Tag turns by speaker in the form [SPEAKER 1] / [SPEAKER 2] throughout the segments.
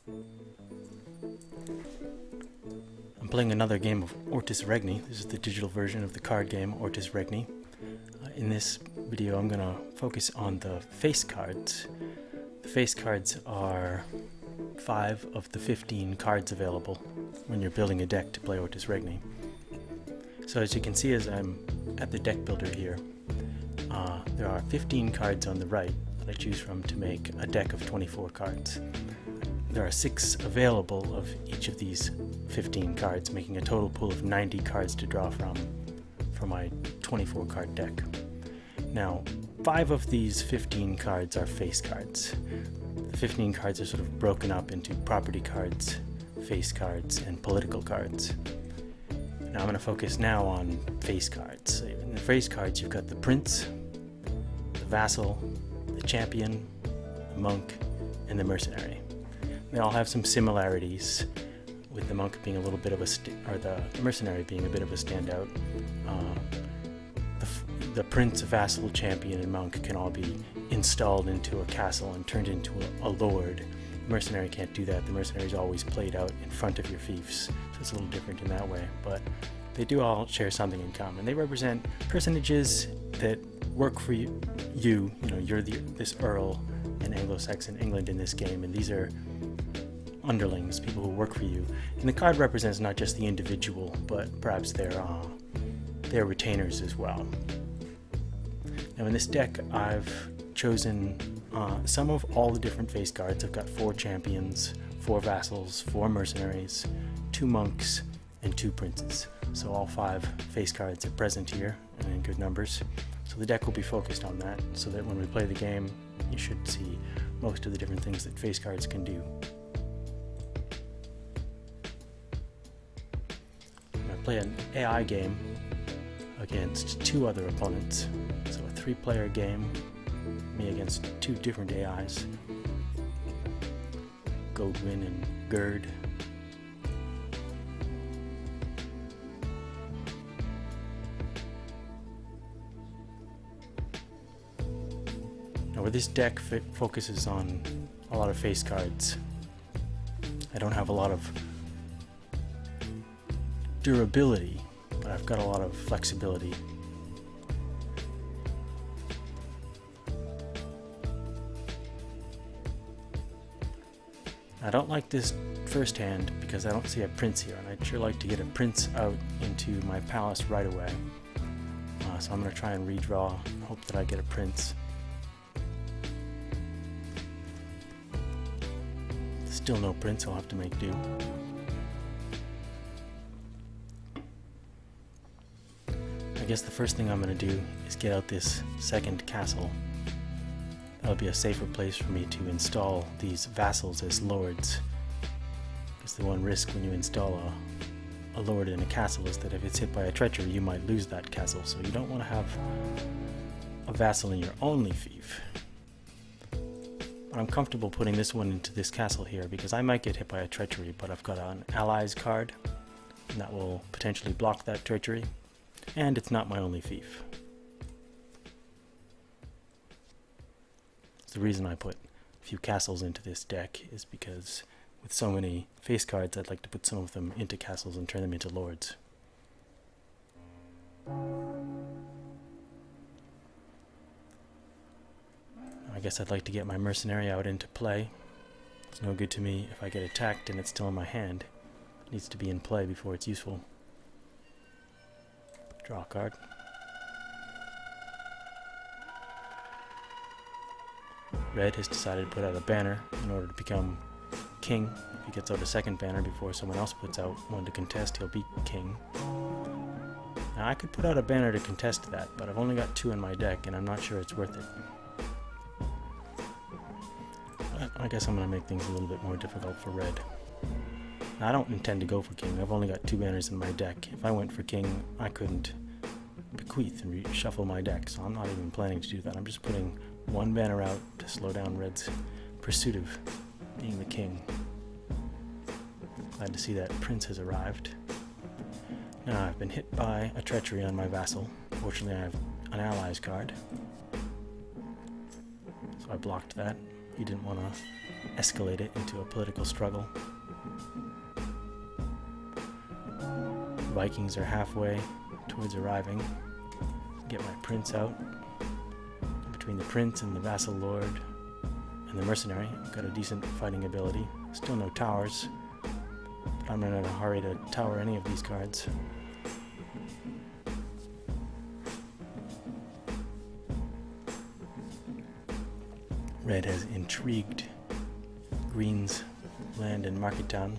[SPEAKER 1] I'm playing another game of Ortus Regni. This is the digital version of the card game Ortus Regni. In this video I'm going to focus on the face cards. The face cards are 5 of the 15 cards available when you're building a deck to play Ortus Regni. So as you can see, as I'm at the deck builder here, there are 15 cards on the right that I choose from to make a deck of 24 cards. There are 6 available of each of these 15 cards, making a total pool of 90 cards to draw from for my 24 card deck. Now, 5 of these 15 cards are face cards. The 15 cards are sort of broken up into property cards, face cards, and political cards. Now I'm going to focus now on face cards. In the face cards you've got the prince, the vassal, the champion, the monk, and the mercenary. They all have some similarities, with the monk being a little bit of the mercenary being a bit of a standout. The prince, vassal, champion, and monk can all be installed into a castle and turned into a lord. The mercenary can't do that. The mercenary is always played out in front of your fiefs, so it's a little different in that way. But they do all share something in common. They represent personages that work for you. You know, you're this earl in Anglo-Saxon England in this game, and these are underlings, people who work for you. And the card represents not just the individual, but perhaps their retainers as well. Now in this deck, I've chosen some of all the different face cards. I've got 4 champions, 4 vassals, 4 mercenaries, 2 monks, and 2 princes. So all 5 face cards are present here and in good numbers. So the deck will be focused on that, so that when we play the game, you should see most of the different things that face cards can do. I'm going to play an AI game against 2 other opponents. So a 3-player game, me against 2 different AIs, Godwin and Gerd. Now where this deck focuses on a lot of face cards, I don't have a lot of durability, but I've got a lot of flexibility. I don't like this first hand because I don't see a prince here, and I'd sure like to get a prince out into my palace right away. So I'm going to try and redraw, hope that I get a prince. Still no prince, I'll have to make do. I guess the first thing I'm going to do is get out this second castle. That'll be a safer place for me to install these vassals as lords. Because the one risk when you install a lord in a castle is that if it's hit by a treachery, you might lose that castle. So you don't want to have a vassal in your only fief. But I'm comfortable putting this one into this castle here because I might get hit by a treachery, but I've got an allies card, and that will potentially block that treachery. And it's not my only fief. The reason I put a few castles into this deck is because with so many face cards, I'd like to put some of them into castles and turn them into lords. I guess I'd like to get my mercenary out into play. It's no good to me if I get attacked and it's still in my hand. It needs to be in play before it's useful. Draw a card. Red has decided to put out a banner in order to become king. If he gets out a second banner before someone else puts out one to contest, he'll be king. Now I could put out a banner to contest that, but I've only got 2 in my deck and I'm not sure it's worth it. But I guess I'm going to make things a little bit more difficult for red. Now, I don't intend to go for king. I've only got 2 banners in my deck. If I went for king, I couldn't bequeath and reshuffle my deck, so I'm not even planning to do that. I'm just putting 1 banner out to slow down red's pursuit of being the king. Glad to see that prince has arrived. Now I've been hit by a treachery on my vassal. Fortunately I have an allies card, so I blocked that. He didn't want to escalate it into a political struggle. Vikings are halfway towards arriving. Get my prince out. Between the prince and the vassal lord and the mercenary, I've got a decent fighting ability. Still no towers, but I'm not in a hurry to tower any of these cards. Red has intrigued Green's land in Market Town.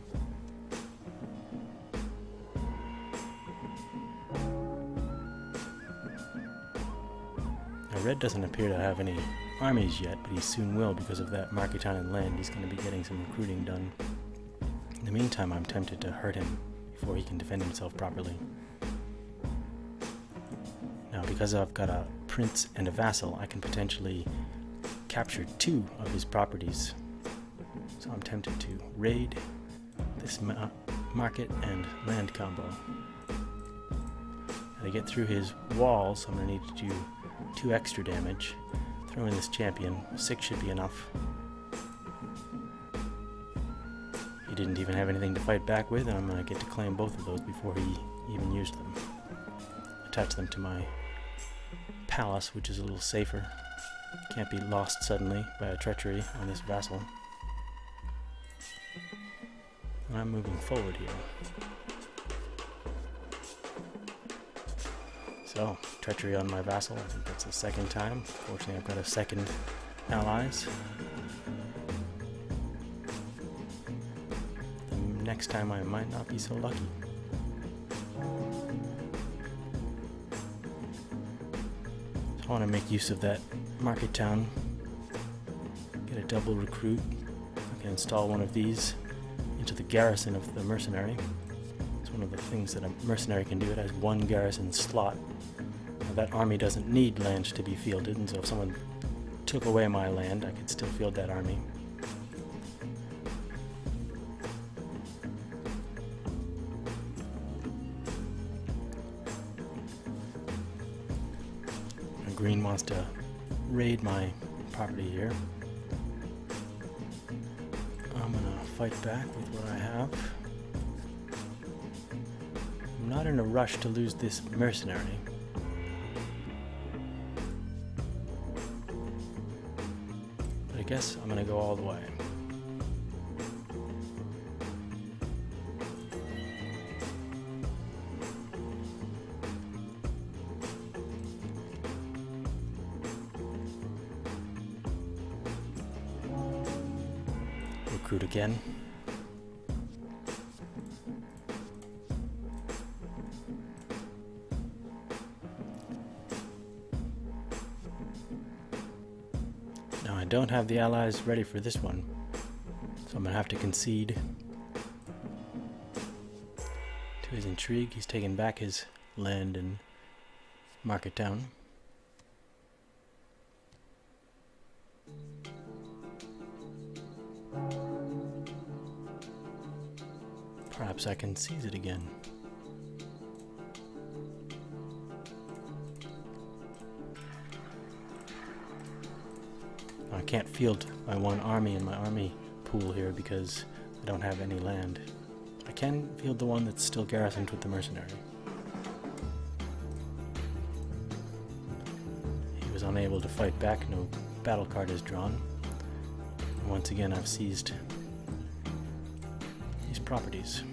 [SPEAKER 1] Now Red doesn't appear to have any armies yet, but he soon will because of that Market Town and land. He's going to be getting some recruiting done. In the meantime, I'm tempted to hurt him before he can defend himself properly. Now, because I've got a prince and a vassal, I can potentially capture 2 of his properties. So I'm tempted to raid this market and land combo. And to get through his walls, I'm going to need to do 2 extra damage. Throw in this champion. 6 should be enough. He didn't even have anything to fight back with, and I'm going to get to claim both of those before he even used them. Attach them to my palace, which is a little safer. Can't be lost suddenly by a treachery on this vassal. And I'm moving forward here. So, treachery on my vassal. I think that's the second time. Fortunately, I've got a second allies. The next time I might not be so lucky. So I want to make use of that Market Town. Get a double recruit. I can install one of these into the garrison of the mercenary. It's one of the things that a mercenary can do. It has 1 garrison slot. Now, that army doesn't need land to be fielded, and so if someone took away my land, I could still field that army. And Green wants to raid my property here. I'm gonna fight back with what I have. I'm not in a rush to lose this mercenary. But I guess I'm gonna go all the way. Recruit again. Now I don't have the allies ready for this one, so I'm gonna have to concede to his intrigue. He's taken back his land in Market Town. Perhaps I can seize it again. I can't field my 1 army in my army pool here because I don't have any land. I can field the one that's still garrisoned with the mercenary. He was unable to fight back, no battle card is drawn. And once again I've seized these properties.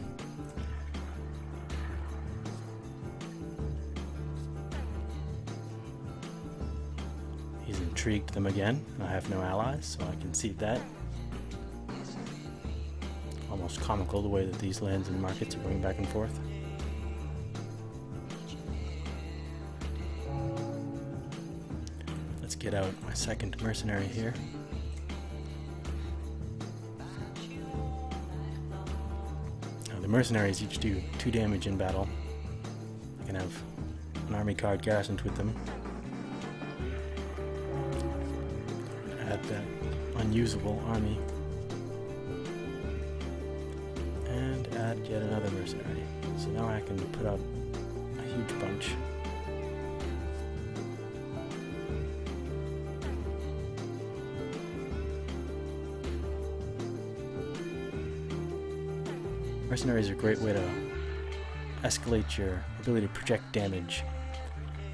[SPEAKER 1] He's intrigued them again. I have no allies, so I concede that. Almost comical the way that these lands and markets are going back and forth. Let's get out my second mercenary here. Now, the mercenaries each do 2 damage in battle. I can have an army card garrisoned with them. Add that unusable army. And add yet another mercenary. So now I can put out a huge bunch. Mercenaries are a great way to escalate your ability to project damage,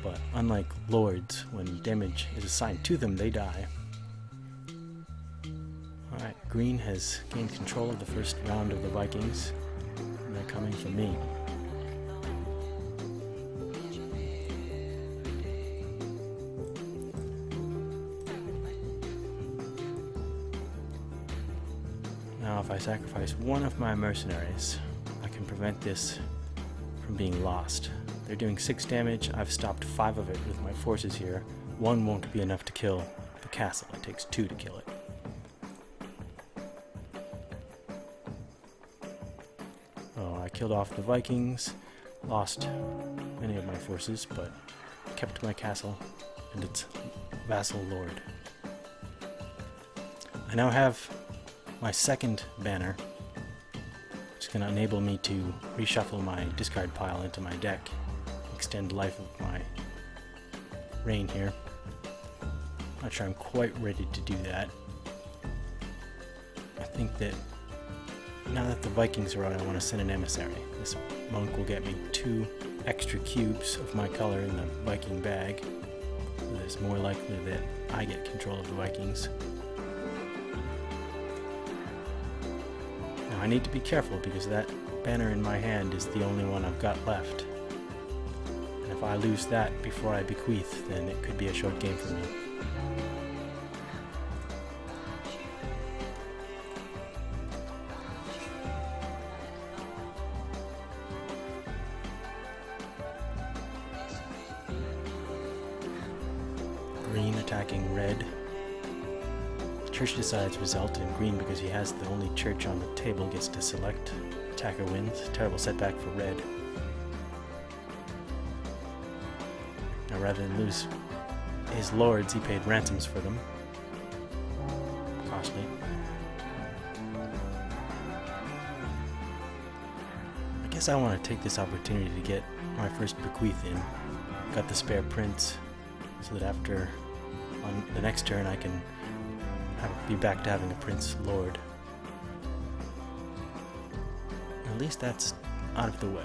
[SPEAKER 1] but unlike lords, when damage is assigned to them, they die. Alright, green has gained control of the first round of the Vikings, and they're coming for me. Now if I sacrifice one of my mercenaries, I can prevent this from being lost. They're doing 6 damage, I've stopped 5 of it with my forces here. 1 won't be enough to kill the castle, it takes 2 to kill it. Oh, I killed off the Vikings, lost many of my forces, but kept my castle and its vassal lord. I now have my second banner, which is going to enable me to reshuffle my discard pile into my deck, extend the life of my reign here. Not sure I'm quite ready to do that. I think that now that the Vikings are out, I want to send an emissary. This monk will get me 2 extra cubes of my color in the Viking bag. So it's more likely that I get control of the Vikings. I need to be careful because that banner in my hand is the only one I've got left. And if I lose that before I bequeath, then it could be a short game for me. Green attacking red. Church decides result in green because he has the only church on the table, gets to select. Attacker wins. Terrible setback for red. Now rather than lose his lords, he paid ransoms for them. Costly. I guess I want to take this opportunity to get my first bequeath in. Got the spare prince, so that after on the next turn I can be back to having a prince lord. At least that's out of the way.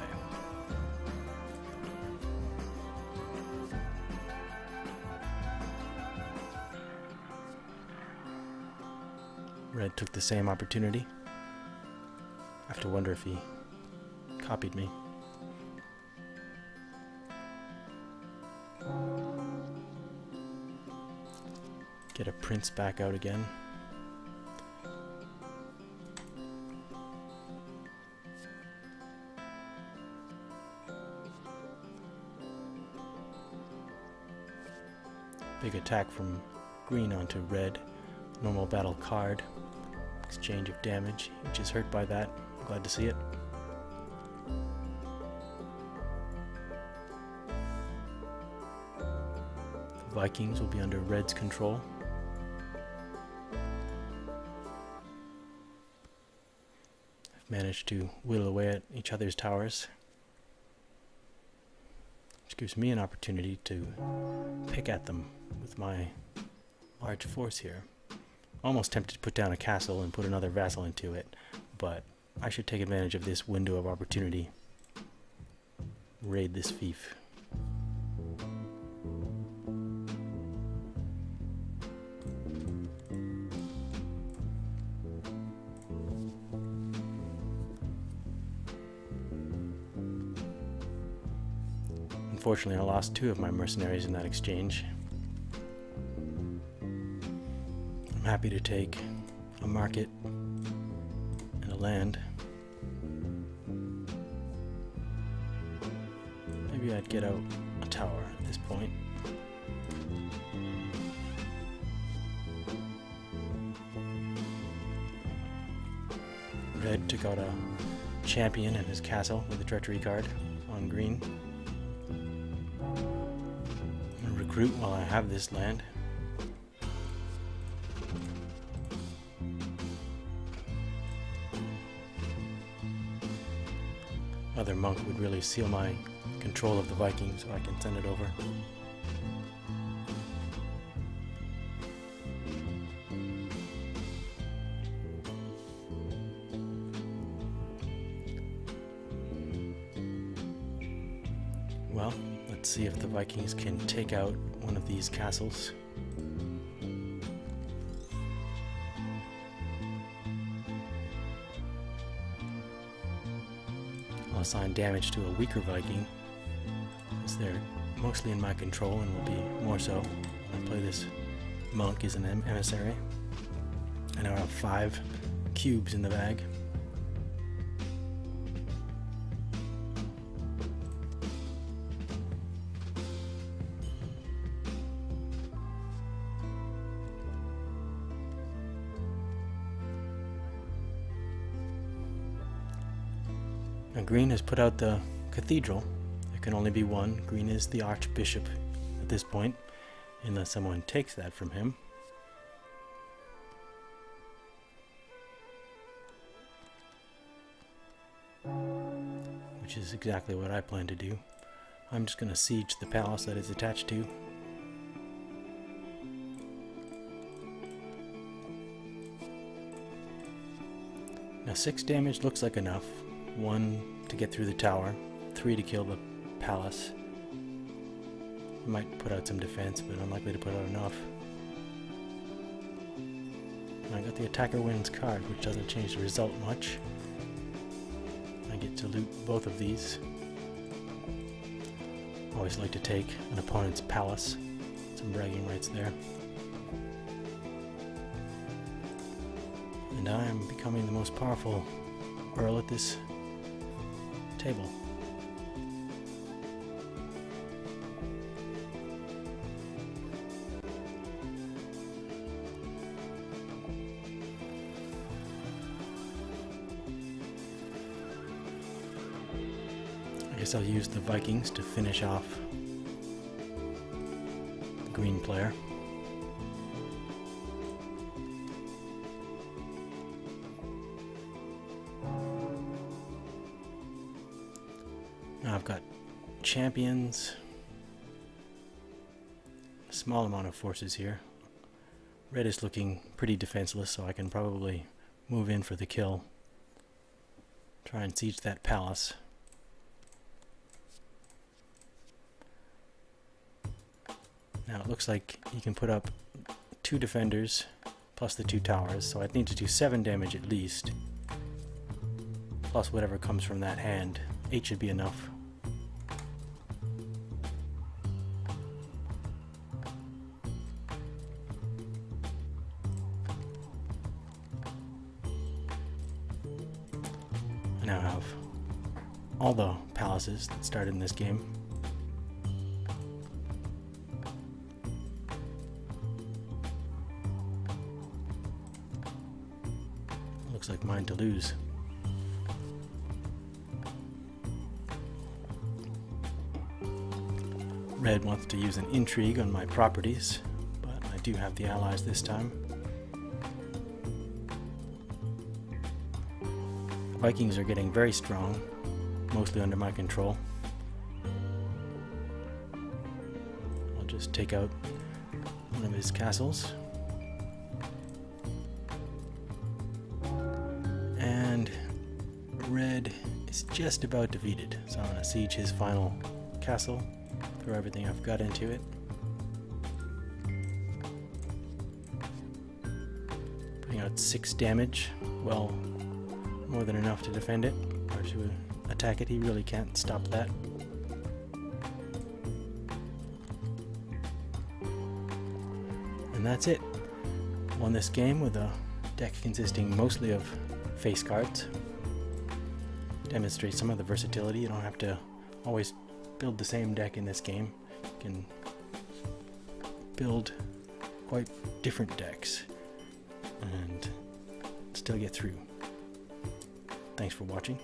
[SPEAKER 1] Red took the same opportunity. I have to wonder if he copied me. Get a prince back out again. Big attack from green onto red. Normal battle card. Exchange of damage. Each is hurt by that. Glad to see it. The Vikings will be under red's control. Managed to whittle away at each other's towers, which gives me an opportunity to pick at them with my large force here. Almost tempted to put down a castle and put another vassal into it, but I should take advantage of this window of opportunity. Raid this fief. Unfortunately, I lost 2 of my mercenaries in that exchange. I'm happy to take a market and a land. Maybe I'd get out a tower at this point. Red took out a champion and his castle with a treachery card on green. Recruit while I have this land. Other monk would really seal my control of the Vikings, so I can send it over. Well, let's see if the Vikings can take out one of these castles. I'll assign damage to a weaker Viking, as they're mostly in my control and will be more so when I play this monk as an emissary. I now have 5 cubes in the bag. Now green has put out the cathedral. There can only be one. Green is the archbishop at this point, unless someone takes that from him. Which is exactly what I plan to do. I'm just going to siege the palace that it's attached to. Now 6 damage looks like enough. 1 to get through the tower, 3 to kill the palace. I might put out some defense, but unlikely to put out enough. And I got the attacker wins card, which doesn't change the result much. I get to loot both of these. Always like to take an opponent's palace. Some bragging rights there. And I am becoming the most powerful earl at this table. I guess I'll use the Vikings to finish off the green player. Now I've got champions, a small amount of forces here. Red is looking pretty defenseless, so I can probably move in for the kill. Try and siege that palace. Now it looks like he can put up 2 defenders plus the 2 towers, so I'd need to do 7 damage at least, plus whatever comes from that hand. 8 should be enough. I now have all the palaces that started in this game. Looks like mine to lose. Red wants to use an intrigue on my properties, but I do have the allies this time. The Vikings are getting very strong, mostly under my control. I'll just take out one of his castles. And red is just about defeated, so I'm going to siege his final castle, throw everything I've got into it. Putting out 6 damage, well, more than enough to defend it, or to attack it. He really can't stop that. And that's it. Won this game with a deck consisting mostly of face cards. Demonstrates some of the versatility. You don't have to always build the same deck in this game. You can build quite different decks and still get through. Thanks for watching.